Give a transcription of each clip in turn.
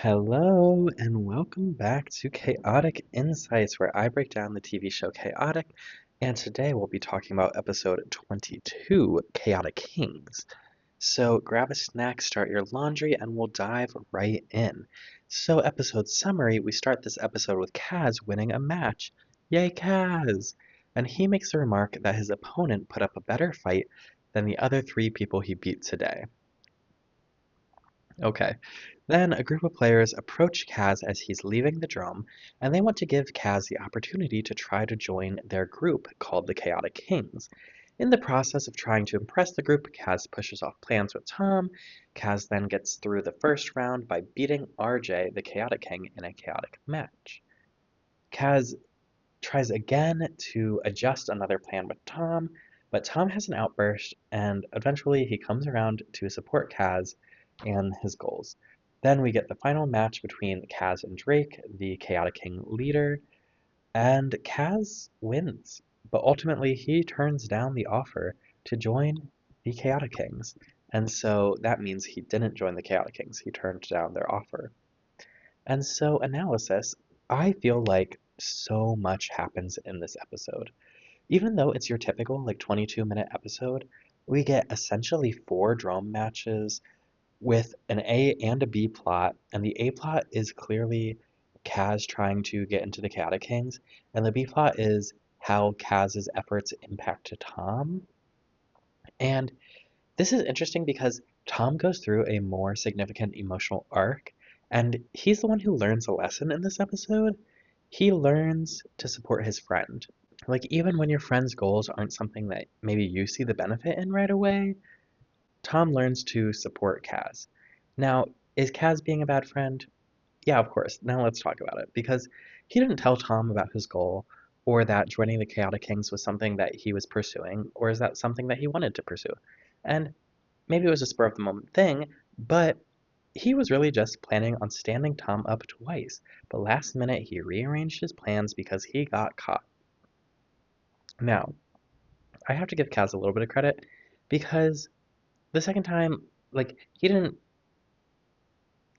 Hello, and welcome back to Chaotic Insights, where I break down the TV show Chaotic, and today we'll be talking about episode 22, Chaotic Kings. So grab a snack, start your laundry, and we'll dive right in. So, episode summary, we start this episode with Kaz winning a match. Yay, Kaz! And he makes the remark that his opponent put up a better fight than the other three people he beat today. Okay. Then a group of players approach Kaz as he's leaving the drum, and they want to give Kaz the opportunity to try to join their group called the Chaotic Kings. In the process of trying to impress the group, Kaz pushes off plans with Tom. Kaz then gets through the first round by beating RJ, the Chaotic King, in a chaotic match. Kaz tries again to adjust another plan with Tom, but Tom has an outburst, and eventually he comes around to support Kaz and his goals. Then we get the final match between Kaz and Drake, the Chaotic King leader, and Kaz wins. But ultimately, he turns down the offer to join the Chaotic Kings. And so that means he didn't join the Chaotic Kings. He turned down their offer. And so, analysis, I feel like so much happens in this episode. Even though it's your typical, like, 22-minute episode, we get essentially 4 drum matches with an A and a B plot, and the A plot is clearly Kaz trying to get into the Chaotic Kings, and the B plot is how Kaz's efforts impact Tom. And this is interesting because Tom goes through a more significant emotional arc, and he's the one who learns a lesson in this episode. He learns to support his friend. Like, even when your friend's goals aren't something that maybe you see the benefit in right away, Tom learns to support Kaz. Now, is Kaz being a bad friend? Yeah, of course. Now let's talk about it. Because he didn't tell Tom about his goal, or that joining the Chaotic Kings was something that he was pursuing, or is that something that he wanted to pursue? And maybe it was a spur of the moment thing, but he was really just planning on standing Tom up twice. But last minute, he rearranged his plans because he got caught. Now, I have to give Kaz a little bit of credit because the second time, like, he didn't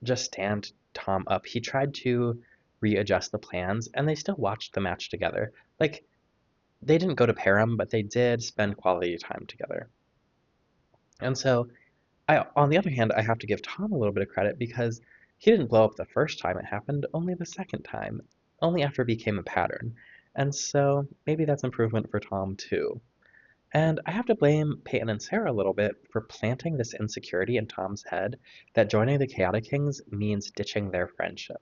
just stand Tom up. He tried to readjust the plans, and they still watched the match together. Like, they didn't go to pair 'em, but they did spend quality time together. And so, on the other hand, I have to give Tom a little bit of credit because he didn't blow up the first time it happened, only the second time, only after it became a pattern. And so, maybe that's improvement for Tom too. And I have to blame Peyton and Sarah a little bit for planting this insecurity in Tom's head that joining the Chaotic Kings means ditching their friendship,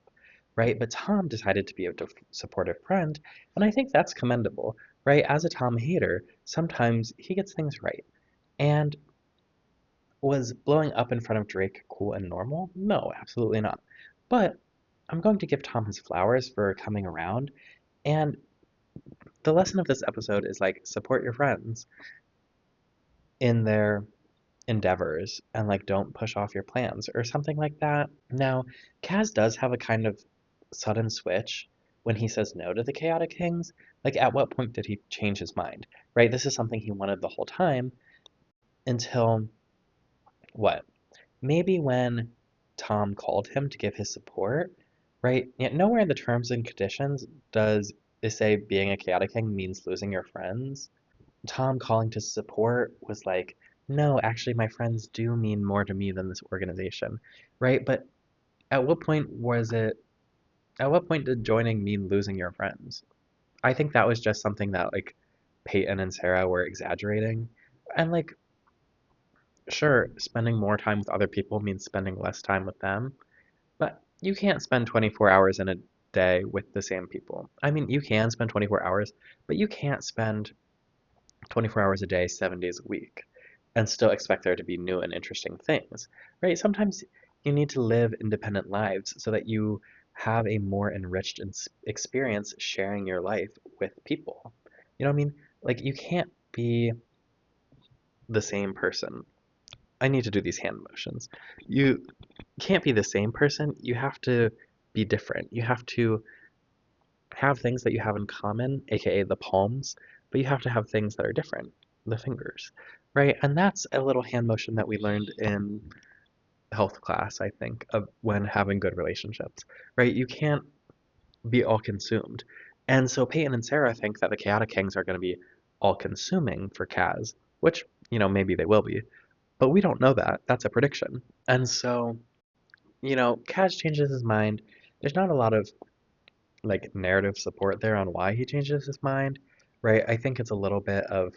right? But Tom decided to be a supportive friend, and I think that's commendable, right? As a Tom hater, sometimes he gets things right. And was blowing up in front of Drake cool and normal? No, absolutely not. But I'm going to give Tom his flowers for coming around, and the lesson of this episode is like support your friends in their endeavors and like don't push off your plans or something like that. Now, Kaz does have a kind of sudden switch when he says no to the Chaotic Kings. Like, at what point did he change his mind? Right? This is something he wanted the whole time until what? Maybe when Tom called him to give his support, right? Yet nowhere in the terms and conditions does it say being a Chaotic King means losing your friends. Tom calling to support was like, no, actually, my friends do mean more to me than this organization, right? But at what point was it, at what point did joining mean losing your friends? I think that was just something that, like, Peyton and Sarah were exaggerating. And, like, sure, spending more time with other people means spending less time with them, but you can't spend 24 hours in a day with the same people. I mean, you can spend 24 hours, but you can't spend 24 hours a day, 7 days a week, and still expect there to be new and interesting things, right? Sometimes you need to live independent lives so that you have a more enriched experience sharing your life with people. You know what I mean? Like, you can't be the same person. I need to do these hand motions. You can't be the same person. You have to be different. You have to have things that you have in common, aka the palms, but you have to have things that are different, the fingers, right? And that's a little hand motion that we learned in health class, I think, of when having good relationships, right? You can't be all consumed. And so Peyton and Sarah think that the Chaotic Kings are going to be all consuming for Kaz, which, maybe they will be, but we don't know that. That's a prediction. And so, Kaz changes his mind. There's not a lot of like narrative support there on why he changes his mind, right? I think it's a little bit of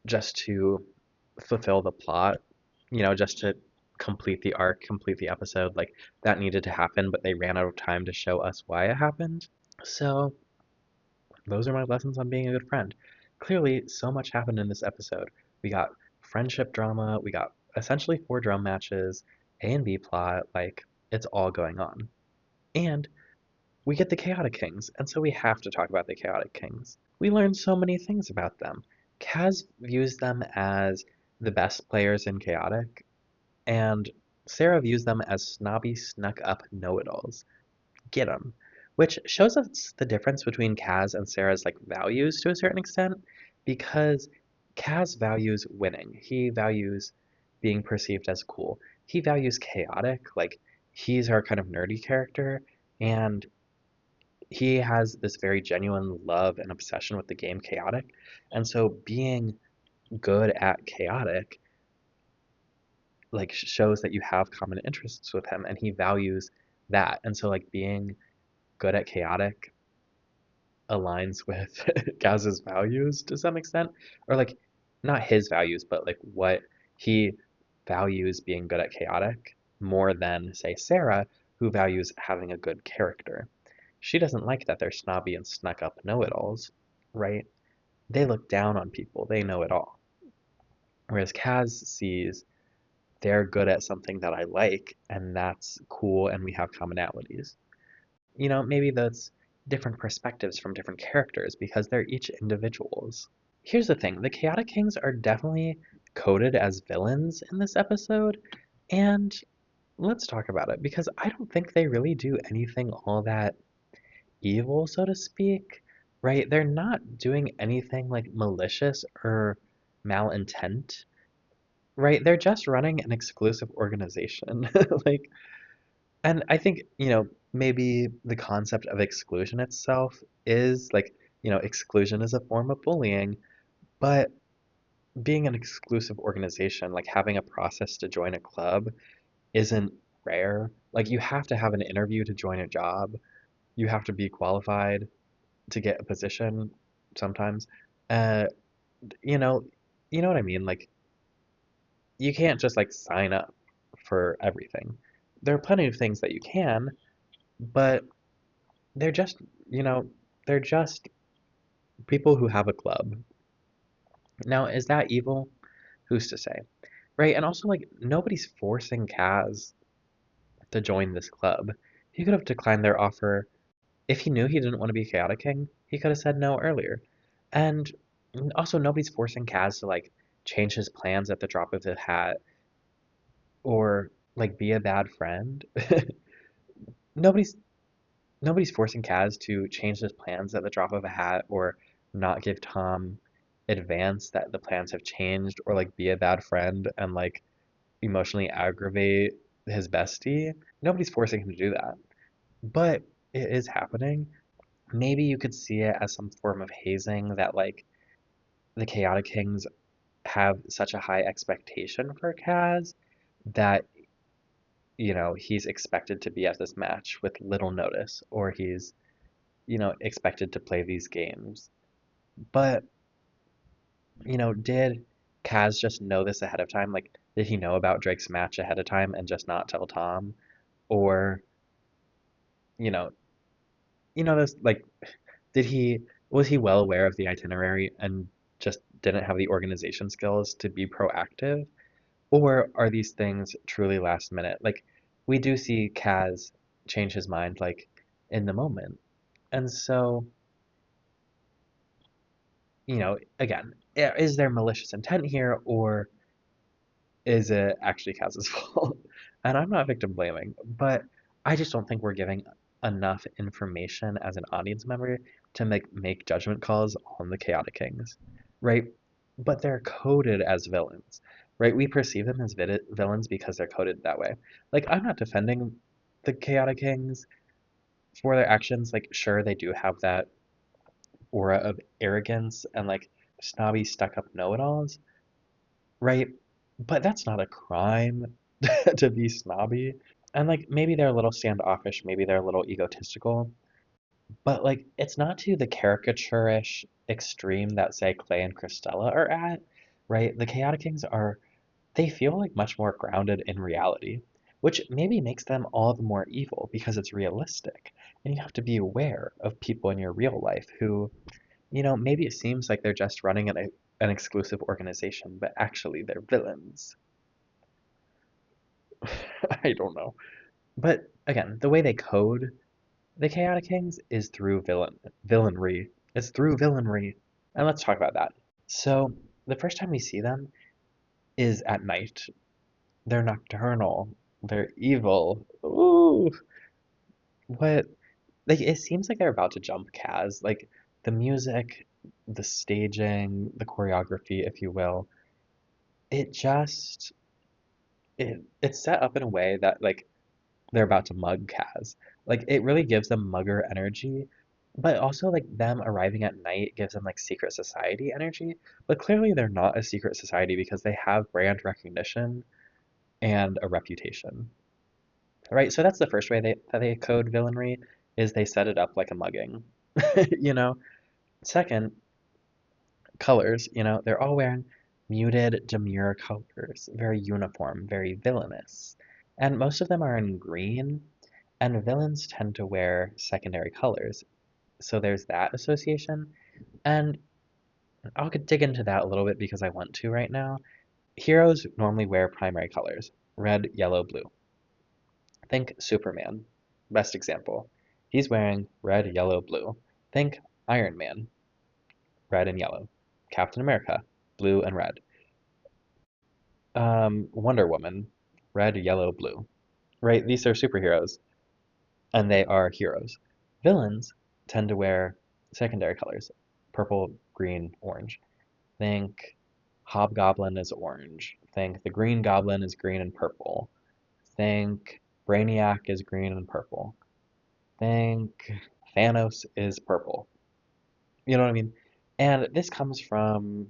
just to fulfill the plot, just to complete the arc, complete the episode. Like that needed to happen, but they ran out of time to show us why it happened. So, those are my lessons on being a good friend. Clearly, so much happened in this episode. We got friendship drama, we got essentially four drum matches, A and B plot, like, it's all going on. And we get the Chaotic Kings, and so we have to talk about the Chaotic Kings. We learn so many things about them. Kaz views them as the best players in Chaotic, and Sarah views them as snobby, snuck up know it alls. Get 'em. Which shows us the difference between Kaz and Sarah's like values to a certain extent, because Kaz values winning. He values being perceived as cool. He values chaotic, like he's our kind of nerdy character, and he has this very genuine love and obsession with the game Chaotic. And so being good at Chaotic like shows that you have common interests with him and he values that. And so like being good at Chaotic aligns with Gaz's values to some extent, or like not his values, but like what he values being good at Chaotic more than, say, Sarah, who values having a good character. She doesn't like that they're snobby and snuck up know it alls, right? They look down on people, they know it all. Whereas Kaz sees they're good at something that I like, and that's cool, and we have commonalities. Maybe that's different perspectives from different characters because they're each individuals. Here's the thing, the Chaotic Kings are definitely coded as villains in this episode, and let's talk about it because I don't think they really do anything all that evil, so to speak, right? They're not doing anything like malicious or malintent, right? They're just running an exclusive organization. Like, and I think, maybe the concept of exclusion itself is like, exclusion is a form of bullying, but being an exclusive organization, like having a process to join a club isn't rare. Like you have to have an interview to join a job. You have to be qualified to get a position sometimes. Uh, you know, you know what I mean? Like you can't just like sign up for everything. There are plenty of things that you can, but they're just, you know, they're just people who have a club. Now, is that evil? Who's to say? Right? And also, like, nobody's forcing Kaz to join this club. He could have declined their offer. If he knew he didn't want to be Chaotic King, he could have said no earlier. And also, nobody's forcing Kaz to, like, change his plans at the drop of a hat or, like, be a bad friend. nobody's nobody's forcing Kaz to change his plans at the drop of a hat or not give Tom advance that the plans have changed or like be a bad friend and like emotionally aggravate his bestie. Nobody's forcing him to do that. But it is happening. Maybe you could see it as some form of hazing that like the Chaotic Kings have such a high expectation for Kaz that he's expected to be at this match with little notice or he's expected to play these games. But, did Kaz just know this ahead of time? Like, did he know about Drake's match ahead of time and just not tell Tom? Or, you know, this like, did he was he well aware of the itinerary and just didn't have the organization skills to be proactive? Or are these things truly last minute? Like, we do see Kaz change his mind like in the moment. And so, again, is there malicious intent here or is it actually Kaz's fault? And I'm not victim blaming, but I just don't think we're giving enough information as an audience member to make judgment calls on the Chaotic Kings, right? But they're coded as villains. right? We perceive them as villains because they're coded that way. Like, I'm not defending the Chaotic Kings for their actions. Like, sure, they do have that aura of arrogance and like snobby, stuck up know it alls, right? But that's not a crime to be snobby. And like, maybe they're a little standoffish, maybe they're a little egotistical, but like, it's not to the caricaturish extreme that, say, Clay and Christella are at, right? The Chaotic Kings are, they feel like much more grounded in reality, which maybe makes them all the more evil because it's realistic. And you have to be aware of people in your real life who, maybe it seems like they're just running an exclusive organization, but actually they're villains. I don't know. But again, the way they code the Chaotic Kings is through villainry. It's through villainry. And let's talk about that. So, the first time we see them is at night. They're nocturnal. They're evil. Ooh, what? Like, it seems like they're about to jump Kaz. Like, the music, the staging, the choreography, if you will, it just it's set up in a way that like they're about to mug Kaz. Like it really gives them mugger energy, but also like them arriving at night gives them like secret society energy. But clearly they're not a secret society because they have brand recognition and a reputation. Right? So that's the first way that they code villainry is they set it up like a mugging. you know? Second, colors, they're all wearing muted, demure colors, very uniform, very villainous. And most of them are in green, and villains tend to wear secondary colors. So there's that association. And I'll dig into that a little bit because I want to right now. Heroes normally wear primary colors red, yellow, blue. Think Superman, best example. He's wearing red, yellow, blue. Think Iron Man, red and yellow. Captain America, blue and red. Wonder Woman, red, yellow, blue. Right? These are superheroes, and they are heroes. Villains tend to wear secondary colors purple, green, orange. Think Hobgoblin is orange. Think the Green Goblin is green and purple. Think Brainiac is green and purple. Think Thanos is purple. You know what I mean? And this comes from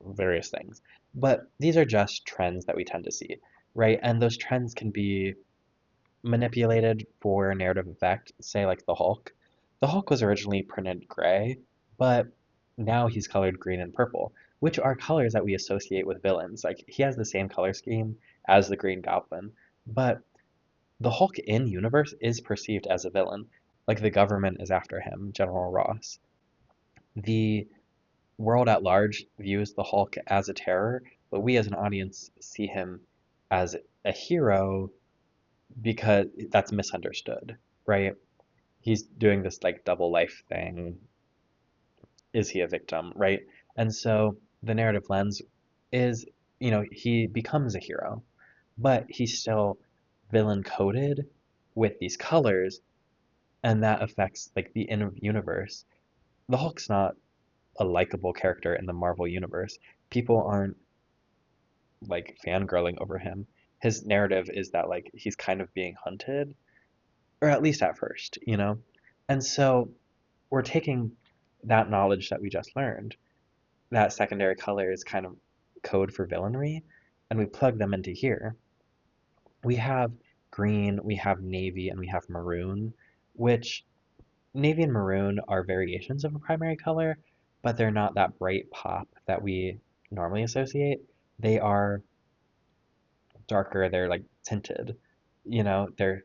various things. But these are just trends that we tend to see, right? And those trends can be manipulated for narrative effect, say like the Hulk. The Hulk was originally printed gray, but now he's colored green and purple, which are colors that we associate with villains. Like he has the same color scheme as the Green Goblin, but the Hulk in universe is perceived as a villain. Like the government is after him, General Ross. The world at large views the Hulk as a terror, but we as an audience see him as a hero because that's misunderstood, right? He's doing this like double life thing. Is he a victim, right? And so the narrative lens is, he becomes a hero, but he's still villain coded with these colors, and that affects like the inner universe. The Hulk's not a likable character in the Marvel universe. People aren't like fangirling over him. His narrative is that like he's kind of being hunted, or at least at first. And so we're taking that knowledge that we just learned, that secondary color is kind of code for villainry, and we plug them into here. We have green, we have navy, and we have maroon, which navy and maroon are variations of a primary color, but they're not that bright pop that we normally associate. They are darker, they're like tinted. They're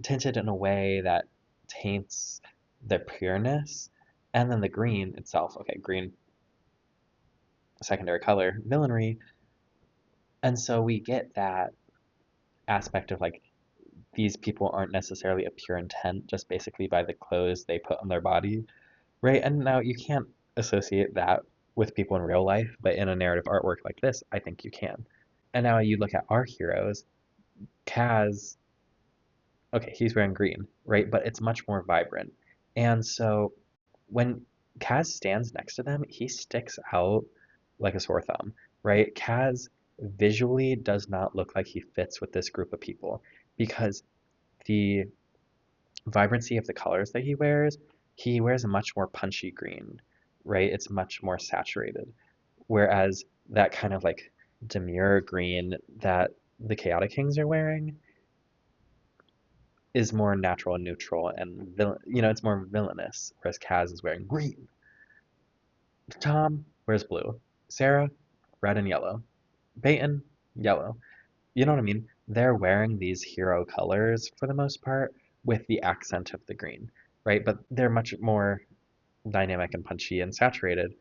tinted in a way that taints their pureness. And then the green itself, okay, green, secondary color, villainry. And so we get that aspect of like these people aren't necessarily a pure intent just basically by the clothes they put on their body, right? And now you can't associate that with people in real life, but in a narrative artwork like this, I think you can. And now you look at our heroes, Kaz, okay, he's wearing green, right? But it's much more vibrant. And so when Kaz stands next to them, he sticks out like a sore thumb, right? Kaz visually does not look like he fits with this group of people because the vibrancy of the colors that he wears a much more punchy green, right? It's much more saturated. Whereas that kind of like demure green that the Chaotikings are wearing is more natural and neutral and it's more villainous, whereas Kaz is wearing green. Tom wears blue. Sarah, red and yellow. Peyton, yellow. You know what I mean? They're wearing these hero colors for the most part with the accent of the green, right? But they're much more dynamic and punchy and saturated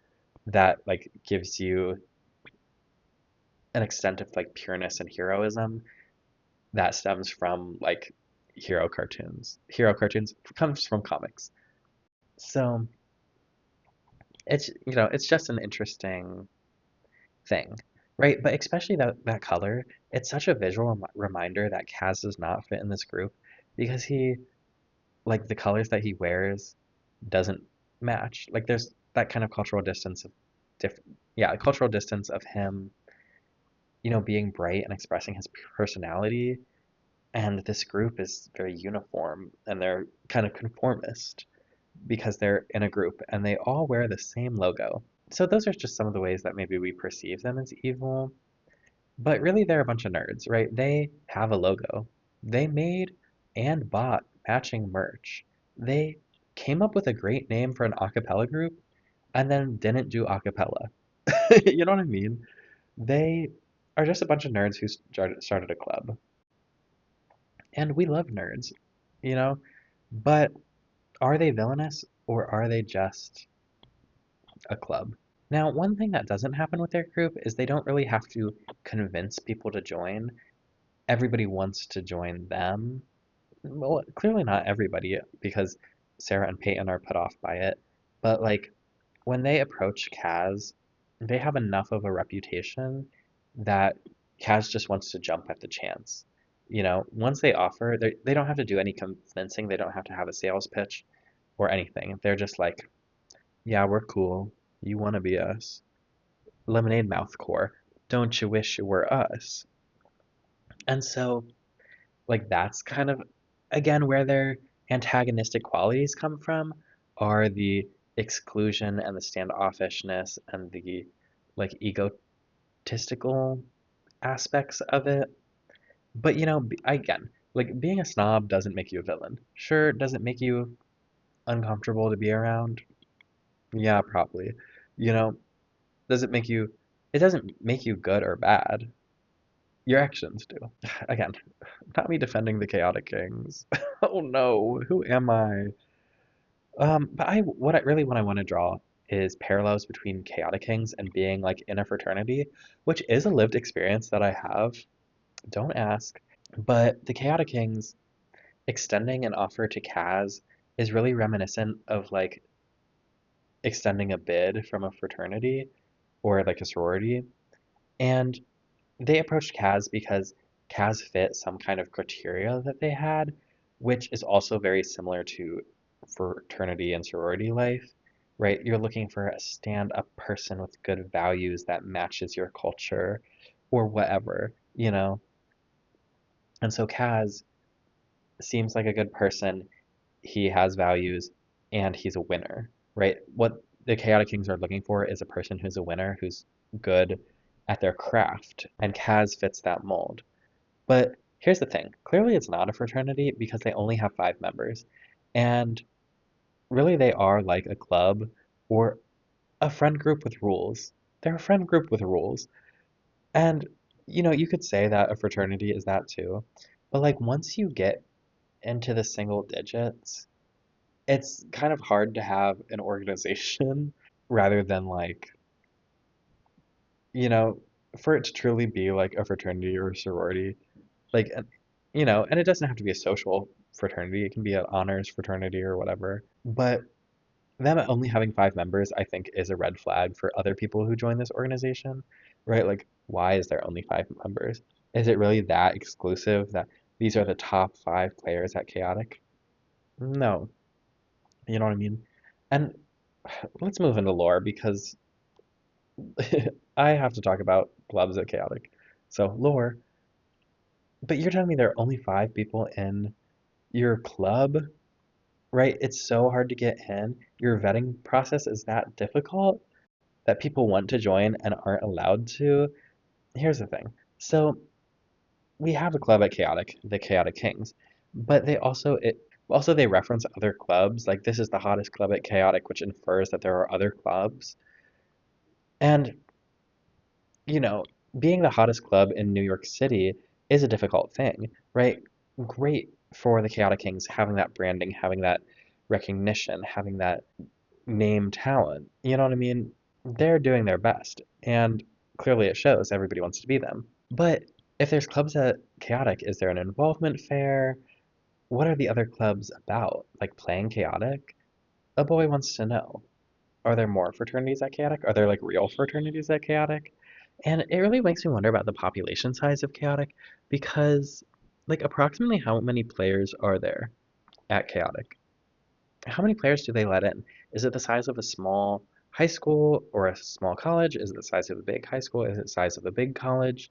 that like gives you an extent of like pureness and heroism that stems from like hero cartoons. Hero cartoons comes from comics. So it's just an interesting thing, right? But especially that color, it's such a visual reminder that Kaz does not fit in this group because he like the colors that he wears doesn't match. Like there's that kind of cultural distance of diff yeah, cultural distance of him, being bright and expressing his personality. And this group is very uniform and they're kind of conformist because they're in a group and they all wear the same logo. So those are just some of the ways that maybe we perceive them as evil. But really, they're a bunch of nerds, right? They have a logo. They made and bought matching merch. They came up with a great name for an a cappella group and then didn't do a cappella. You know what I mean? They are just a bunch of nerds who started a club. And we love nerds, you know? But are they villainous or are they just a club? Now, one thing that doesn't happen with their group is they don't really have to convince people to join. Everybody wants to join them. Well, clearly not everybody, because Sarah and Peyton are put off by it. But like when they approach Kaz, they have enough of a reputation that Kaz just wants to jump at the chance. Once they offer, they don't have to do any convincing. They don't have to have a sales pitch or anything. They're just like, yeah, we're cool. You want to be us. Lemonade Mouth Core. Don't you wish you were us? And so like that's kind of again where their antagonistic qualities come from are the exclusion and the standoffishness and the like egotistical aspects of it. But again, like being a snob doesn't make you a villain. Sure, does it make you uncomfortable to be around? Yeah, probably. You know, does it make you it doesn't make you good or bad. Your actions do. Again, not me defending the Chaotic Kings. Oh no, who am I? But what I want to draw is parallels between Chaotic Kings and being like in a fraternity, which is a lived experience that I have. Don't ask. But the Chaotic Kings extending an offer to Kaz is really reminiscent of like extending a bid from a fraternity or like a sorority. And they approached Kaz because Kaz fit some kind of criteria that they had, which is also very similar to fraternity and sorority life, right? You're looking for a stand-up person with good values that matches your culture or whatever. And so Kaz seems like a good person. He has values and he's a winner, right? What the Chaotic Kings are looking for is a person who's a winner, who's good at their craft, and Kaz fits that mold. But here's the thing. Clearly it's not a fraternity because they only have 5 members. And really they are like a club or a friend group with rules. They're a friend group with rules. And you could say that a fraternity is that too. But like once you get into the single digits, it's kind of hard to have an organization rather than like, you know, for it to truly be like a fraternity or a sorority. Like, and it doesn't have to be a social fraternity. It can be an honors fraternity or whatever. But them only having 5 members, I think, is a red flag for other people who join this organization, right? Like, why is there only 5 members? Is it really that exclusive that these are the top 5 players at Chaotic? No, you know what I mean? And let's move into lore because I have to talk about clubs at Chaotic. So, lore, but you're telling me there are only 5 people in your club, right? It's so hard to get in. Your vetting process is that difficult that people want to join and aren't allowed to. Here's the thing. So, we have a club at Chaotic, the Chaotic Kings, but they reference other clubs, like this is the hottest club at Chaotic, which infers that there are other clubs. And, you know, being the hottest club in New York City is a difficult thing, right? Great for the Chaotic Kings having that branding, having that recognition, having that name talent. You know what I mean? They're doing their best, and clearly it shows everybody wants to be them. But if there's clubs at Chaotic, is there an involvement fair? What are the other clubs about? Like playing Chaotic? A boy wants to know. Are there more fraternities at Chaotic? Are there like real fraternities at Chaotic? And it really makes me wonder about the population size of Chaotic because, like, approximately how many players are there at Chaotic? How many players do they let in? Is it the size of a small high school or a small college? Is it the size of a big high school? Is it the size of a big college?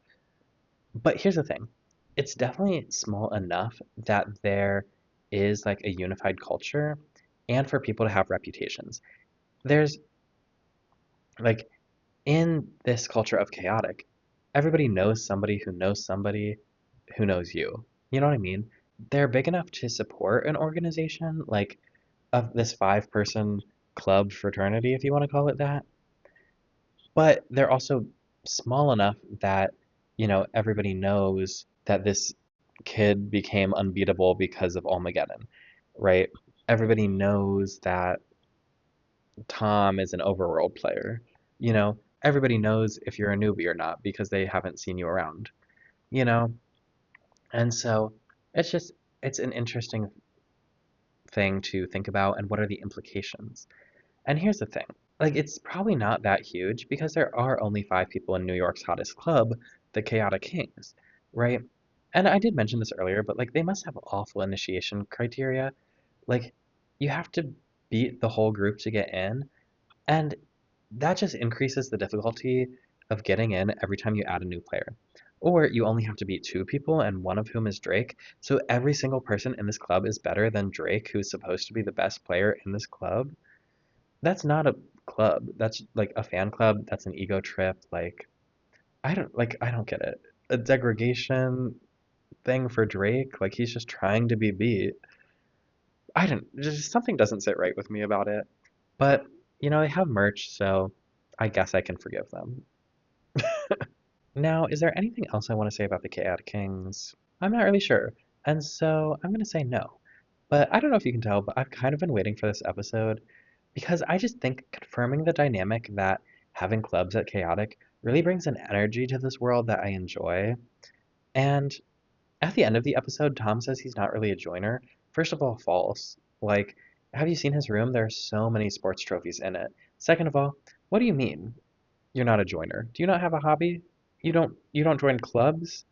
But here's the thing. It's definitely small enough that there is like a unified culture and for people to have reputations. There's like in this culture of chaotic, everybody knows somebody who knows you. You know what I mean? They're big enough to support an organization like of this 5 person club fraternity, if you want to call it that. But they're also small enough that, everybody knows that this kid became unbeatable because of Armageddon, right? Everybody knows that Tom is an overworld player. Everybody knows if you're a newbie or not because they haven't seen you around, you know? And so it's just, it's an interesting thing to think about and what are the implications. And here's the thing. Like, it's probably not that huge because there are only 5 people in New York's hottest club, the Chaotic Kings, right? And I did mention this earlier, but like, they must have awful initiation criteria. Like, you have to beat the whole group to get in, and that just increases the difficulty of getting in every time you add a new player. Or you only have to beat 2 people, and one of whom is Drake. So every single person in this club is better than Drake, who's supposed to be the best player in this club. That's not a club. That's like a fan club. That's an ego trip. Like I don't get it. A degradation thing for Drake. Like he's just trying to be beat. I don't just something doesn't sit right with me about it. But they have merch, so I guess I can forgive them. Now, is there anything else I want to say about the Chaotic Kings? I'm not really sure. And so I'm going to say no. But I don't know if you can tell, but I've kind of been waiting for this episode because I just think confirming the dynamic that having clubs at Chaotic really brings an energy to this world that I enjoy. And at the end of the episode, Tom says he's not really a joiner. First of all, false. Like, have you seen his room? There are so many sports trophies in it. Second of all, what do you mean you're not a joiner? Do you not have a hobby? You don't join clubs?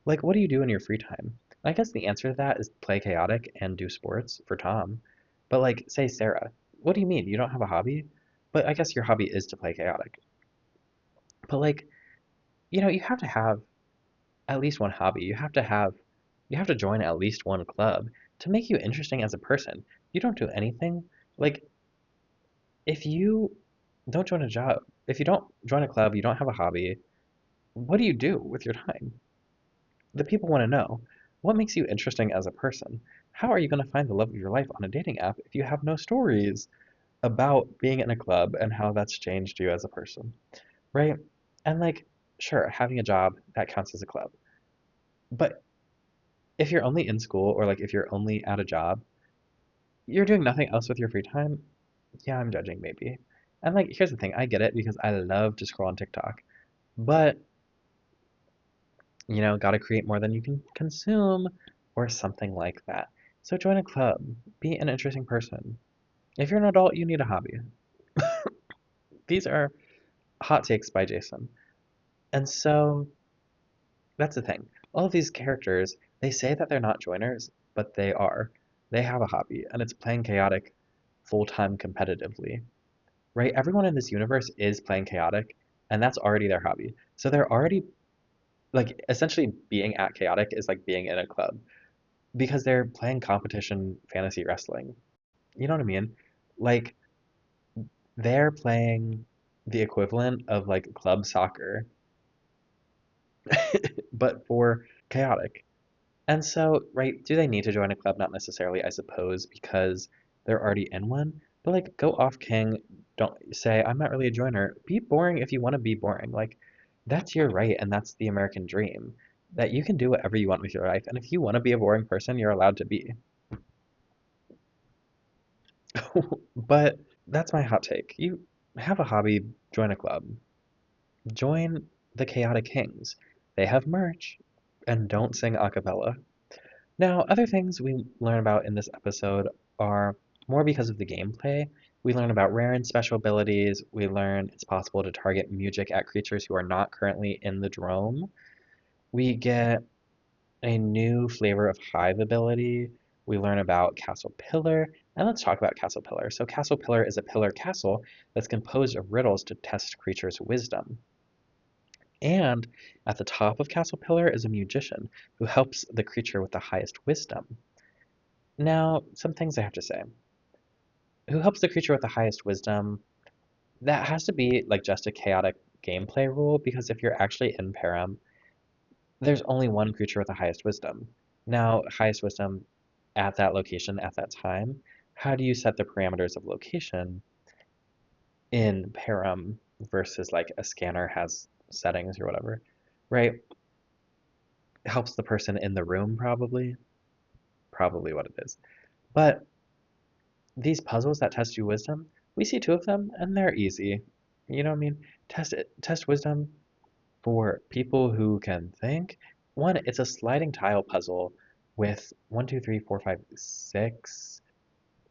Like, what do you do in your free time? I guess the answer to that is play chaotic and do sports for Tom. But like, say Sarah, what do you mean? You don't have a hobby? But I guess your hobby is to play chaotic. But like, you have to have at least one hobby. You have to join at least one club to make you interesting as a person. You don't do anything. Like, if you don't join a job, if you don't join a club, you don't have a hobby, what do you do with your time? The people want to know, what makes you interesting as a person? How are you going to find the love of your life on a dating app if you have no stories about being in a club and how that's changed you as a person, right? And like, sure, having a job, that counts as a club. But if you're only in school or like if you're only at a job, you're doing nothing else with your free time, yeah, I'm judging maybe. And like, here's the thing, I get it because I love to scroll on TikTok. But gotta create more than you can consume, or something like that. So join a club, be an interesting person. If you're an adult, you need a hobby. These are hot takes by Jason. And so that's the thing. All of these characters, they say that they're not joiners, but they are. They have a hobby, and it's playing chaotic full time competitively. Right? Everyone in this universe is playing chaotic and that's already their hobby. So they're already like essentially being at Chaotic is like being in a club because they're playing competition fantasy wrestling. You know what I mean? Like they're playing the equivalent of like club soccer, but for Chaotic. And so, right, do they need to join a club? Not necessarily, I suppose, because they're already in one. But like, go off king. Don't say, I'm not really a joiner. Be boring if you want to be boring. Like, that's your right, and that's the American dream. That you can do whatever you want with your life. And if you want to be a boring person, you're allowed to be. But that's my hot take. You have a hobby, join a club. Join the Chaotic Kings. They have merch, and don't sing a cappella. Now, other things we learn about in this episode are more because of the gameplay. We learn about rare and special abilities. We learn it's possible to target music at creatures who are not currently in the drome. We get a new flavor of hive ability. We learn about Castle Pillar, and let's talk about Castle Pillar. So, Castle Pillar is a pillar castle that's composed of riddles to test creatures' wisdom. And at the top of Castle Pillar is a magician who helps the creature with the highest wisdom. Now, some things I have to say. Who helps the creature with the highest wisdom? That has to be like just a chaotic gameplay rule because if you're actually in Param, there's only one creature with the highest wisdom. Now, highest wisdom at that location at that time, how do you set the parameters of location in Param versus like a scanner has settings or whatever, right? Helps the person in the room probably, probably what it is. But these puzzles that test your wisdom, we see two of them and they're easy. You know what I mean? Test wisdom for people who can think. One, it's a sliding tile puzzle with one, two, three, four, five, six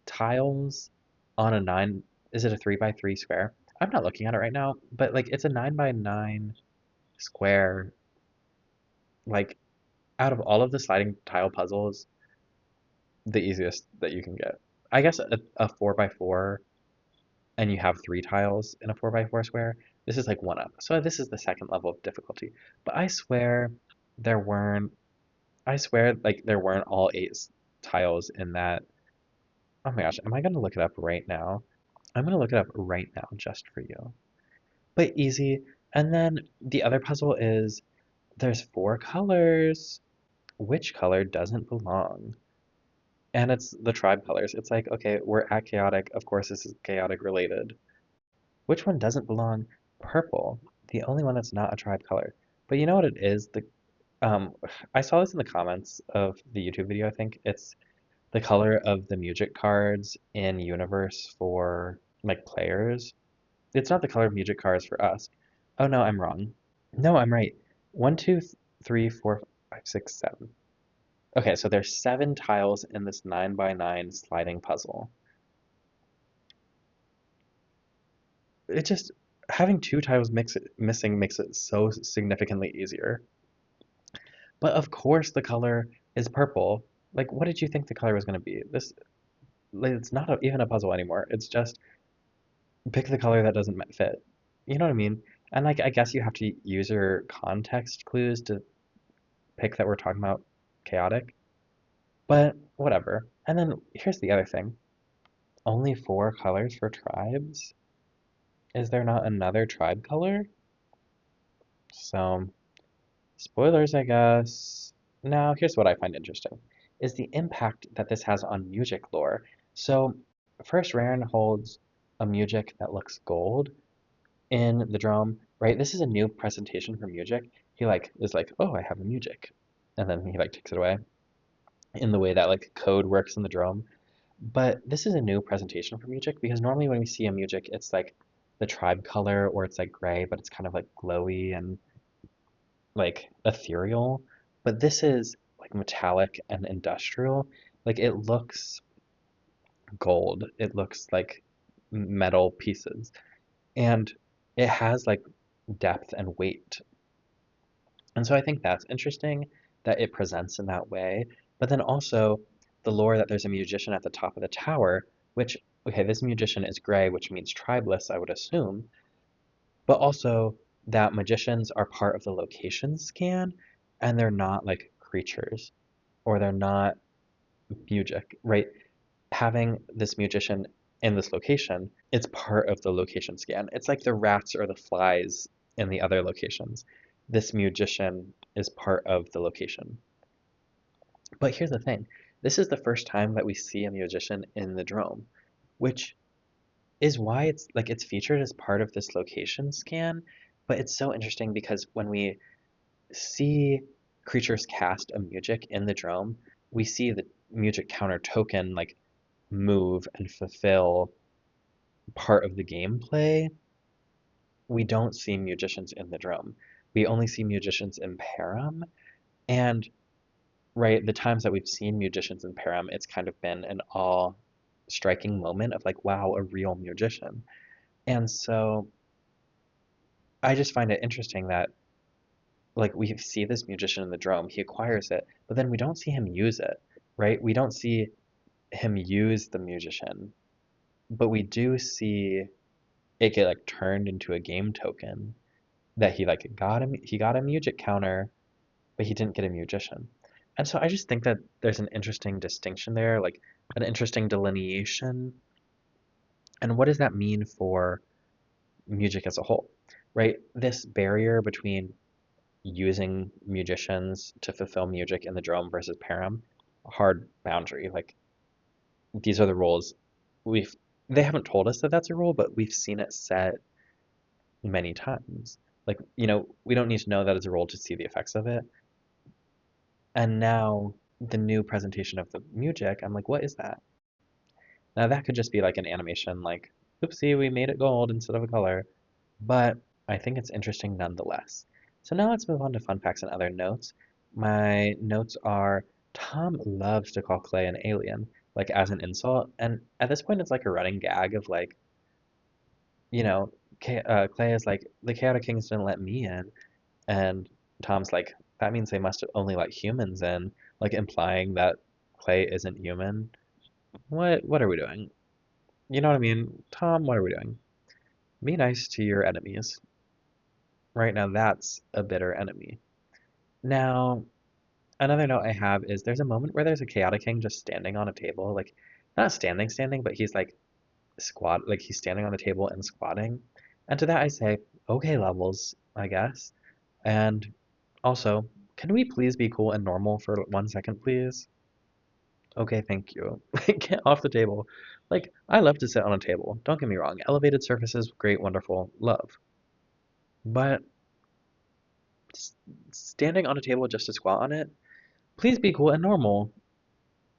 tiles on a nine. Is it a 3 by 3 square? I'm not looking at it right now, but like it's a 9 by 9 square. Like out of all of the sliding tile puzzles, the easiest that you can get. I guess a 4 by 4 and you have 3 tiles in a 4 by 4 square, this is like one up. So this is the second level of difficulty. But there weren't, I swear like there weren't all tiles in that. Oh my gosh, am I gonna look it up right now? I'm gonna look it up right now just for you. But easy. And then the other puzzle is there's 4 colors. Which color doesn't belong? And it's the tribe colors. It's like, okay, we're at chaotic. Of course, this is chaotic related. Which one doesn't belong? Purple, the only one that's not a tribe color. But you know what it is? Um, I saw this in the comments of the YouTube video, I think. It's the color of the music cards in Universe for like players. It's not the color of music cards for us. Oh no, I'm wrong. No, I'm right. One, two, three, four, five, six, seven. Okay, so there's 7 tiles in this 9 by 9 sliding puzzle. It just having 2 tiles missing makes it so significantly easier. But of course the color is purple. Like, what did you think the color was going to be? This, like, it's not even a puzzle anymore. It's just pick the color that doesn't fit. You know what I mean? And like, I guess you have to use your context clues to pick that we're talking about chaotic. But whatever. And then here's the other thing. Only 4 colors for tribes? Is there not another tribe color? So, spoilers, I guess. Now, here's what I find interesting, is the impact that this has on music lore. So, first Raren holds a music that looks gold in the drum, right? This is a new presentation for music. He like is like, oh, I have a music. And then he like takes it away in the way that like code works in the drum. But this is a new presentation for music because normally when we see a music, it's like the tribe color or it's like gray, but it's kind of like glowy and like ethereal, but this is like metallic and industrial. Like it looks gold. It looks like metal pieces. And it has like depth and weight. And so I think that's interesting that it presents in that way. But then also the lore that there's a musician at the top of the tower, which, okay, this musician is gray, which means tribeless, I would assume. But also that magicians are part of the location scan and they're not like creatures or they're not music, right? Having this musician in this location, it's part of the location scan. It's like the rats or the flies in the other locations. This musician is part of the location. But here's the thing. This is the first time that we see a musician in the drome, which is why it's featured as part of this location scan, but it's so interesting because when we see creatures cast a music in the drome, we see the music counter token like move and fulfill part of the gameplay. We don't see musicians in the drome. We only see musicians in Param, and right, the times that we've seen musicians in Param, it's kind of been an all striking moment of like, wow, a real musician. And so I just find it interesting that like we see this musician in the drome, he acquires it, but then we don't see him use it, right? We don't see him use the musician, but we do see it get like turned into a game token that he got a music counter, but he didn't get a musician. And so I just think that there's an interesting distinction there, like an interesting delineation. And what does that mean for music as a whole, right? This barrier between using musicians to fulfill music in the drone versus param, a hard boundary. Like these are the rules. We've they haven't told us that that's a rule, but we've seen it set many times. Like, we don't need to know that it's a rule to see the effects of it. And now the new presentation of the music, I'm like, what is that? Now that could just be like an animation, like, oopsie, we made it gold instead of a color. But I think it's interesting nonetheless. So now let's move on to fun facts and other notes. My notes are Tom loves to call Clay an alien, like as an insult. And at this point, it's like a running gag of like, you know, Clay is like, the Chaotikings didn't let me in. And Tom's like, that means they must have only let humans in, like implying that Clay isn't human. What are we doing? You know what I mean? Tom, what are we doing? Be nice to your enemies. Right now, that's a bitter enemy. Now, another note I have is there's a moment where there's a Chaotic King just standing on a table, like not standing, but he's like like he's standing on the table and squatting. And to that I say, okay, levels, I guess. And also, can we please be cool and normal for 1 second, please? Okay, thank you. Get off the table. Like, I love to sit on a table. Don't get me wrong. Elevated surfaces, great, wonderful, love. But standing on a table just to squat on it, please be cool and normal.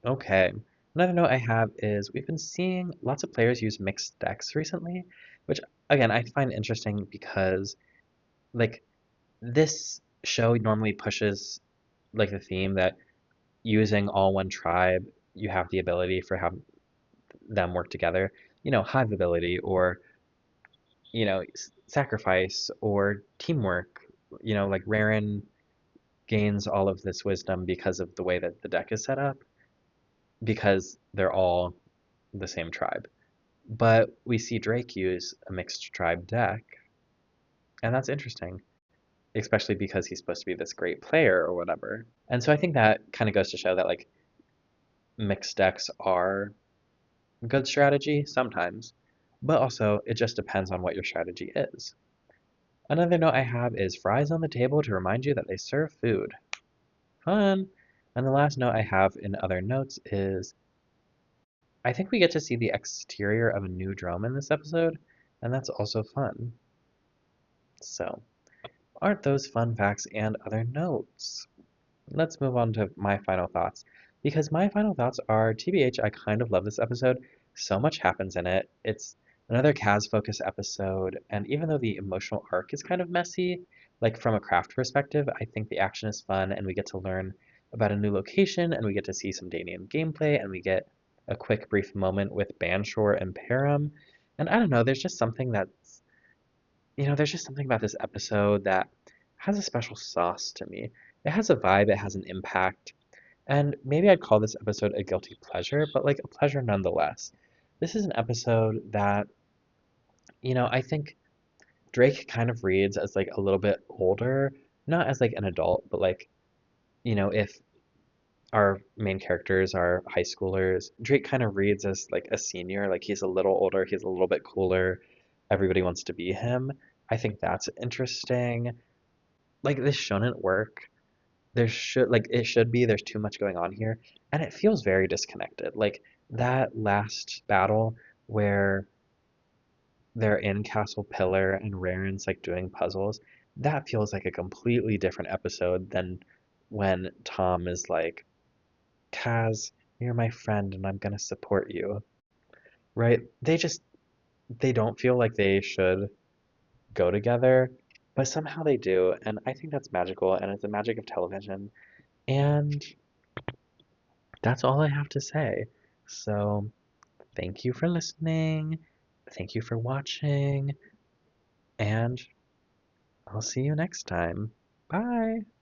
Okay. Another note I have is we've been seeing lots of players use mixed decks recently, which again I find interesting because like this show normally pushes like the theme that using all one tribe, you have the ability for have them work together. Hive ability or sacrifice or teamwork. Like Raren gains all of this wisdom because of the way that the deck is set up, because they're all the same tribe. But we see Drake use a mixed tribe deck, and that's interesting, especially because he's supposed to be this great player or whatever. And so I think that kind of goes to show that like mixed decks are good strategy sometimes, but also it just depends on what your strategy is. Another note I have is fries on the table to remind you that they serve food. Fun! And the last note I have in other notes is I think we get to see the exterior of a new drone in this episode, and that's also fun. So, aren't those fun facts and other notes? Let's move on to my final thoughts. Because my final thoughts are TBH, I kind of love this episode. So much happens in it. It's another Kaz focus episode, and even though the emotional arc is kind of messy, like from a craft perspective, I think the action is fun and we get to learn about a new location and we get to see some Danian gameplay and we get a quick brief moment with Banshore and Param. And I don't know, there's just something about this episode that has a special sauce to me. It has a vibe, it has an impact, and maybe I'd call this episode a guilty pleasure, but like a pleasure nonetheless. This is an episode that, I think Drake kind of reads as like a little bit older, not as like an adult, but like, if our main characters are high schoolers, Drake kind of reads as like a senior, like he's a little older, he's a little bit cooler. Everybody wants to be him. I think that's interesting. Like this shouldn't work. There's too much going on here, and it feels very disconnected. Like that last battle where they're in Castle Pillar and Raren's like doing puzzles, that feels like a completely different episode than when Tom is like, Kaz, you're my friend and I'm gonna support you. Right? They don't feel like they should go together, but somehow they do, and I think that's magical and it's the magic of television. And that's all I have to say. So, thank you for listening. Thank you for watching, and I'll see you next time. Bye.